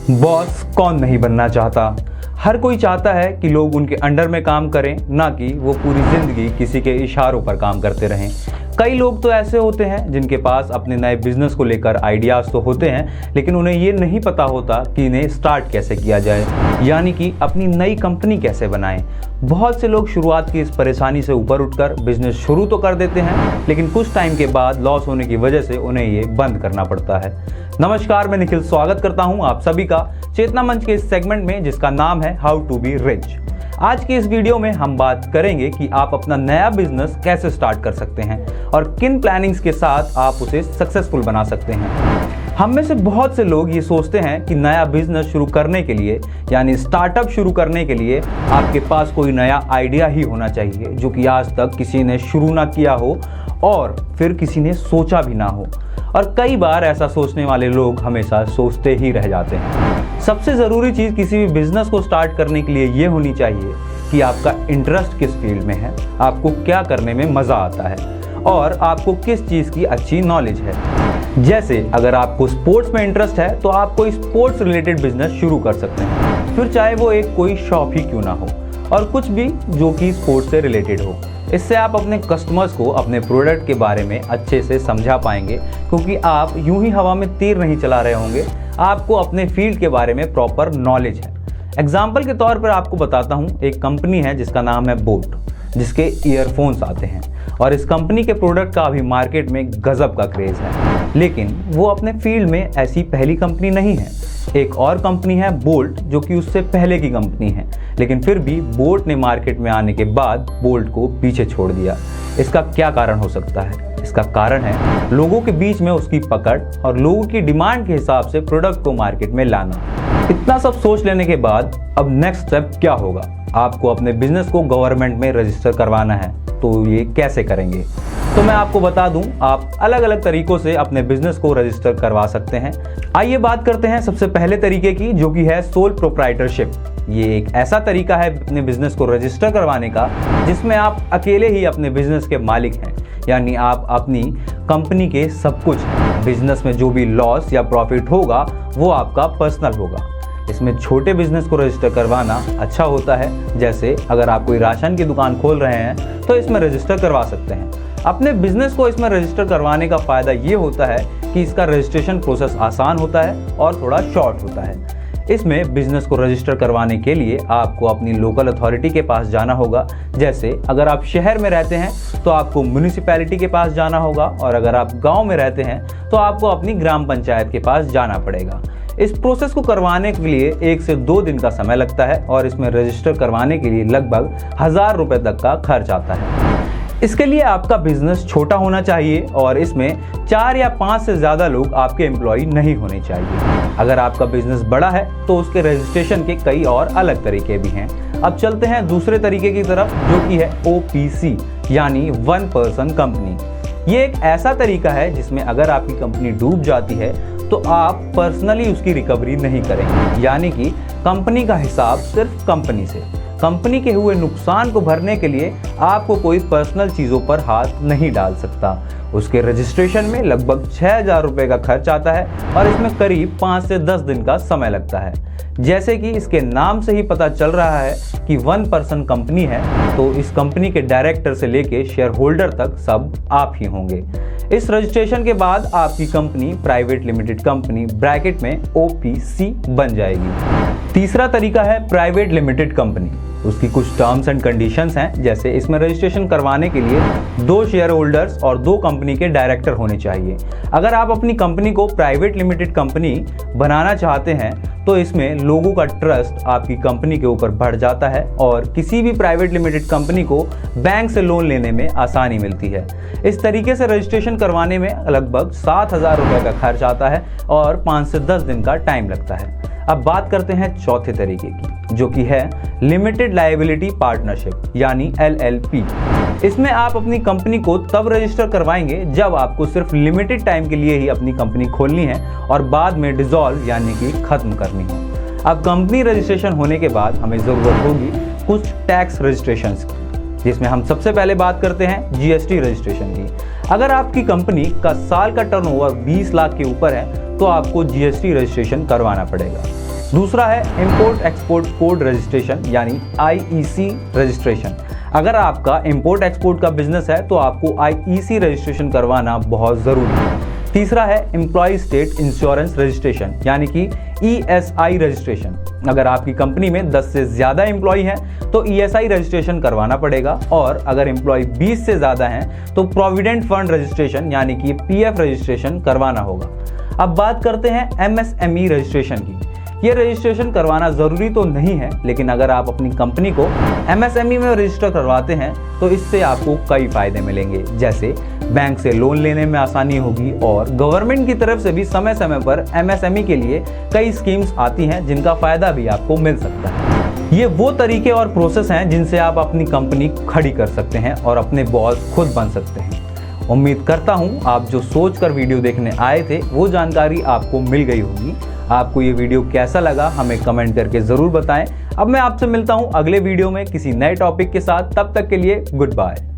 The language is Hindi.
बॉस कौन नहीं बनना चाहता। हर कोई चाहता है कि लोग उनके अंडर में काम करें, ना कि वो पूरी जिंदगी किसी के इशारों पर काम करते रहें। कई लोग तो ऐसे होते हैं जिनके पास अपने नए बिजनेस को लेकर आइडियाज़ तो होते हैं, लेकिन उन्हें ये नहीं पता होता कि इन्हें स्टार्ट कैसे किया जाए, यानी कि अपनी नई कंपनी कैसे बनाएं। बहुत से लोग शुरुआत की इस परेशानी से ऊपर उठकर बिजनेस शुरू तो कर देते हैं, लेकिन कुछ टाइम के बाद लॉस होने की वजह से उन्हें ये बंद करना पड़ता है। नमस्कार, मैं निखिल स्वागत करता हूं आप सभी का चेतना मंच के इस सेगमेंट में, जिसका नाम है हाउ टू बी रिच। आज की इस वीडियो में हम बात करेंगे कि आप अपना नया बिजनेस कैसे स्टार्ट कर सकते हैं और किन प्लानिंग्स के साथ आप उसे सक्सेसफुल बना सकते हैं। हम में से बहुत से लोग ये सोचते हैं कि नया बिजनेस शुरू करने के लिए, यानी स्टार्टअप शुरू करने के लिए आपके पास कोई नया आइडिया ही होना चाहिए जो कि आज तक किसी ने शुरू ना किया हो और फिर किसी ने सोचा भी ना हो। और कई बार ऐसा सोचने वाले लोग हमेशा सोचते ही रह जाते हैं। सबसे ज़रूरी चीज़ किसी भी बिजनेस को स्टार्ट करने के लिए ये होनी चाहिए कि आपका इंटरेस्ट किस फील्ड में है, आपको क्या करने में मज़ा आता है और आपको किस चीज़ की अच्छी नॉलेज है। जैसे अगर आपको स्पोर्ट्स में इंटरेस्ट है तो आप कोई स्पोर्ट्स रिलेटेड बिजनेस शुरू कर सकते हैं, फिर चाहे वो एक कोई शॉप ही क्यों ना हो, और कुछ भी जो कि स्पोर्ट्स से रिलेटेड हो। इससे आप अपने कस्टमर्स को अपने प्रोडक्ट के बारे में अच्छे से समझा पाएंगे, क्योंकि आप यूं ही हवा में तीर नहीं चला रहे होंगे, आपको अपने फील्ड के बारे में प्रॉपर नॉलेज है। एग्जाम्पल के तौर पर आपको बताता हूं, एक कंपनी है जिसका नाम है बोट, जिसके ईयरफोन्स आते हैं और इस कंपनी के प्रोडक्ट का अभी मार्केट में गजब का क्रेज़ है, लेकिन वो अपने फील्ड में ऐसी पहली कंपनी नहीं है। एक और कंपनी है बोल्ट, जो कि उससे पहले की कंपनी है, लेकिन फिर भी बोट ने मार्केट में आने के बाद बोल्ट को पीछे छोड़ दिया। इसका क्या कारण हो सकता है? इसका कारण है लोगों के बीच में उसकी पकड़ और लोगों की डिमांड के हिसाब से प्रोडक्ट को मार्केट में लाना। इतना सब सोच लेने के बाद अब नेक्स्ट स्टेप क्या होगा? आपको अपने बिजनेस को गवर्नमेंट में रजिस्टर करवाना है। तो ये कैसे करेंगे? तो मैं आपको बता दूं, आप अलग अलग तरीकों से अपने बिजनेस को रजिस्टर करवा सकते हैं। आइए बात करते हैं सबसे पहले तरीके की, जो कि है सोल प्रोप्राइटरशिप। ये एक ऐसा तरीका है अपने बिजनेस को रजिस्टर करवाने का जिसमें आप अकेले ही अपने बिजनेस के मालिक हैं, यानी आप अपनी कंपनी के सब कुछ हैं। बिजनेस में जो भी लॉस या प्रॉफिट होगा वो आपका पर्सनल होगा। इसमें छोटे बिजनेस को रजिस्टर करवाना अच्छा होता है। जैसे अगर आप कोई राशन की दुकान खोल रहे हैं तो इसमें रजिस्टर करवा सकते हैं। अपने बिजनेस को इसमें रजिस्टर करवाने का फ़ायदा ये होता है कि इसका रजिस्ट्रेशन प्रोसेस आसान होता है और थोड़ा शॉर्ट होता है। इसमें बिजनेस को रजिस्टर करवाने के लिए आपको अपनी लोकल अथॉरिटी के पास जाना होगा। जैसे अगर आप शहर में रहते हैं तो आपको म्यूनिसिपैलिटी के पास जाना होगा, और अगर आप गांव में रहते हैं तो आपको अपनी ग्राम पंचायत के पास जाना पड़ेगा। इस प्रोसेस को करवाने के लिए 1 से 2 दिन का समय लगता है और इसमें रजिस्टर करवाने के लिए लगभग 1000 रुपये तक का खर्च आता है। इसके लिए आपका बिजनेस छोटा होना चाहिए और इसमें 4 या 5 से ज़्यादा लोग आपके एम्प्लॉय नहीं होने चाहिए। अगर आपका बिजनेस बड़ा है तो उसके रजिस्ट्रेशन के कई और अलग तरीके भी हैं। अब चलते हैं दूसरे तरीके की तरफ, जो कि है OPC, यानी वन पर्सन कंपनी। ये एक ऐसा तरीका है जिसमें अगर आपकी कंपनी डूब जाती है तो आप पर्सनली उसकी रिकवरी नहीं करेंगे, यानी कि कंपनी का हिसाब सिर्फ कंपनी से। कंपनी के हुए नुकसान को भरने के लिए आपको कोई पर्सनल चीज़ों पर हाथ नहीं डाल सकता। उसके रजिस्ट्रेशन में लगभग 6000 रुपये का खर्च आता है और इसमें करीब 5 से 10 दिन का समय लगता है। जैसे कि इसके नाम से ही पता चल रहा है कि वन पर्सन कंपनी है, तो इस कंपनी के डायरेक्टर से लेके शेयर होल्डर तक सब आप ही होंगे। इस रजिस्ट्रेशन के बाद आपकी company private limited company bracket में OPC बन जाएगी। तीसरा तरीका है प्राइवेट लिमिटेड कंपनी। उसकी कुछ टर्म्स एंड कंडीशंस हैं। जैसे इसमें रजिस्ट्रेशन करवाने के लिए 2 शेयर होल्डर्स और 2 कंपनी के डायरेक्टर होने चाहिए। अगर आप अपनी कंपनी को प्राइवेट लिमिटेड कंपनी बनाना चाहते हैं तो इसमें लोगों का ट्रस्ट आपकी कंपनी के ऊपर बढ़ जाता है और किसी भी प्राइवेट लिमिटेड कंपनी को बैंक से लोन लेने में आसानी मिलती है। इस तरीके से रजिस्ट्रेशन करवाने में लगभग 7000 रुपये का खर्च आता है और 5 से 10 दिन का टाइम लगता है। अब बात करते हैं चौथे तरीके की, जो कि है लिमिटेड लायबिलिटी पार्टनरशिप, यानी LLP। इसमें आप अपनी कंपनी को तब रजिस्टर करवाएंगे जब आपको सिर्फ लिमिटेड टाइम के लिए ही अपनी कंपनी खोलनी है और बाद में डिसॉल्व, यानी कि खत्म करनी हो। अब कंपनी रजिस्ट्रेशन होने के बाद हमें ज़रूरत होगी कुछ टैक्स रजिस्ट्रेशंस की, जिसमें हम सबसे पहले बात करते हैं GST रजिस्ट्रेशन की। अगर आपकी कंपनी का साल का टर्नओवर 20 लाख के ऊपर है तो आपको GST रजिस्ट्रेशन करवाना पड़ेगा। दूसरा है इंपोर्ट एक्सपोर्ट कोड रजिस्ट्रेशन यानी IEC रजिस्ट्रेशन। अगर आपका इंपोर्ट एक्सपोर्ट का बिजनेस है तो आपको IEC रजिस्ट्रेशन करवाना बहुत ज़रूरी है। तीसरा है एम्प्लॉय स्टेट इंश्योरेंस रजिस्ट्रेशन यानी कि ESI रजिस्ट्रेशन। अगर आपकी कंपनी में 10 से ज़्यादा एम्प्लॉय हैं तो ESI रजिस्ट्रेशन करवाना पड़ेगा, और अगर एम्प्लॉय 20 से ज़्यादा हैं तो प्रोविडेंट फंड रजिस्ट्रेशन यानी कि PF रजिस्ट्रेशन करवाना होगा। अब बात करते हैं MSME रजिस्ट्रेशन की। ये रजिस्ट्रेशन करवाना ज़रूरी तो नहीं है, लेकिन अगर आप अपनी कंपनी को MSME में रजिस्टर करवाते हैं तो इससे आपको कई फ़ायदे मिलेंगे, जैसे बैंक से लोन लेने में आसानी होगी और गवर्नमेंट की तरफ से भी समय समय पर MSME के लिए कई स्कीम्स आती हैं जिनका फ़ायदा भी आपको मिल सकता है। ये वो तरीके और प्रोसेस हैं जिनसे आप अपनी कंपनी खड़ी कर सकते हैं और अपने बॉस खुद बन सकते हैं। उम्मीद करता हूँ आप जो सोच कर वीडियो देखने आए थे वो जानकारी आपको मिल गई होगी। आपको ये वीडियो कैसा लगा हमें कमेंट करके ज़रूर बताएं। अब मैं आपसे मिलता हूँ अगले वीडियो में किसी नए टॉपिक के साथ। तब तक के लिए गुड बाय।